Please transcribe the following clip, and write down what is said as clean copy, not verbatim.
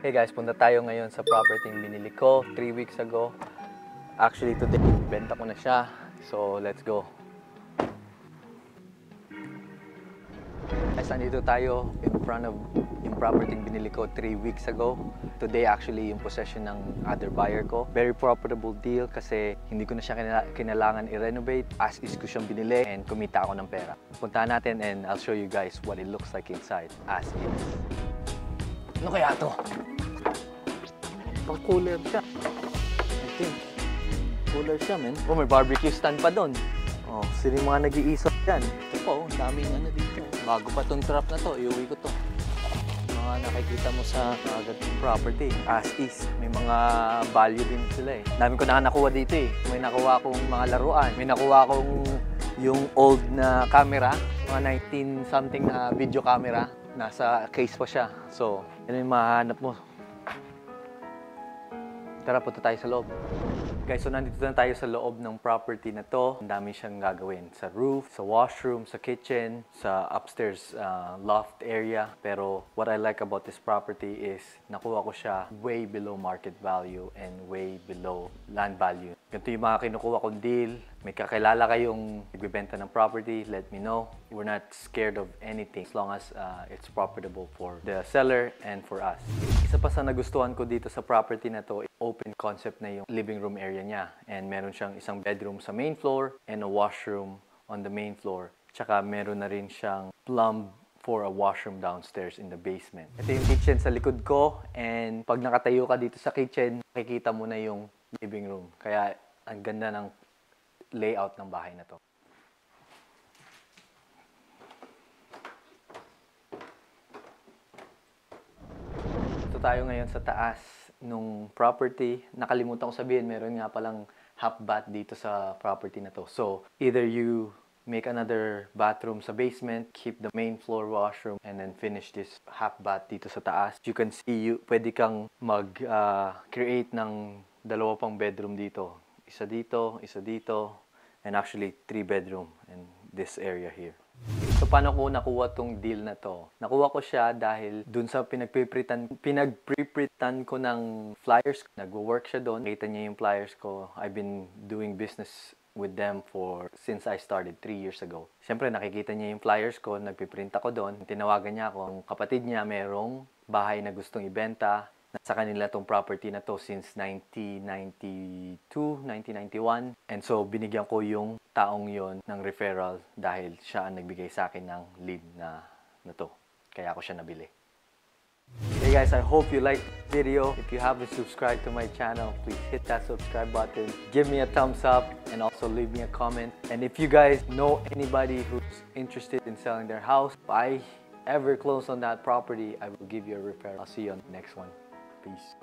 Hey guys, punta tayo ngayon sa property yung binili ko 3 weeks ago. Actually today, benta ko na siya. So let's go. Guys, nandito tayo in front of yung property yung binili ko 3 weeks ago. Today actually yung possession ng other buyer ko. Very profitable deal kasi hindi ko na siya kinailangan i-renovate. As is ko siyang binili and kumita ako ng pera. Puntahan natin and I'll show you guys what it looks like inside as is. Ano kaya to? Pang-cooler siya. I think. Cooler siya, men. Oh, may barbecue stand pa doon. Oh, sino yung mga nag-iisot dyan? Ito po, ang daming ano dito. Bago pa tong trap na to, iuwi ko to. Mga nakikita mo sa agad property. As is, may mga value din sila eh. Dami ko na nakuha dito eh. May nakuha akong mga laruan. May nakuha akong yung old na camera. Mga 19-something na video camera. Nasa case pa siya. So, yun yung mahanap mo. Tara, punta tayo sa loob. Guys, so nandito na tayo sa loob ng property na to. Ang dami siyang gagawin. Sa roof, sa washroom, sa kitchen, sa upstairs loft area. Pero what I like about this property is nakuha ko siya way below market value and way below land value. Ganito yung mga kinukuha kong deal. May kakilala kayong nagbibenta ng property, let me know. We're not scared of anything as long as it's profitable for the seller and for us. Isa pa sa nagustuhan ko dito sa property na to, open concept na yung living room area niya. And meron siyang isang bedroom sa main floor and a washroom on the main floor. Tsaka meron na rin siyang plumb for a washroom downstairs in the basement. Ito yung kitchen sa likod ko and pag nakatayo ka dito sa kitchen, makikita mo na yung living room. Kaya ang ganda ng layout ng bahay na to. Ito tayo ngayon sa taas nung property. Nakalimutan ko sabihin, meron nga palang half bath dito sa property na to. So, either you make another bathroom sa basement, keep the main floor washroom, and then finish this half bath dito sa taas. You can see, pwede kang mag-create ng dalawa pang bedroom dito. Isa dito, and actually 3 bedroom in this area here. So, paano ko nakuha tong deal na to? Nakuha ko siya dahil dun sa pinagpiprintan ko ng flyers. Nagwo-work siya doon. Nakita niya yung flyers ko. I've been doing business with them since I started 3 years ago. Siyempre, nakikita niya yung flyers ko. Nagpiprint ako doon. Tinawagan niya ako. Ang kapatid niya merong bahay na gustong ibenta. Nasa kanila tong property na to since 1992, 1991. And so, binigyan ko yung taong yon ng referral dahil siya ang nagbigay sa akin ng lead na to. Kaya ako siya nabili. Hey guys, I hope you liked the video. If you haven't subscribed to my channel, please hit that subscribe button. Give me a thumbs up and also leave me a comment. And if you guys know anybody who's interested in selling their house, if I ever close on that property, I will give you a referral. I'll see you on the next one. Peace.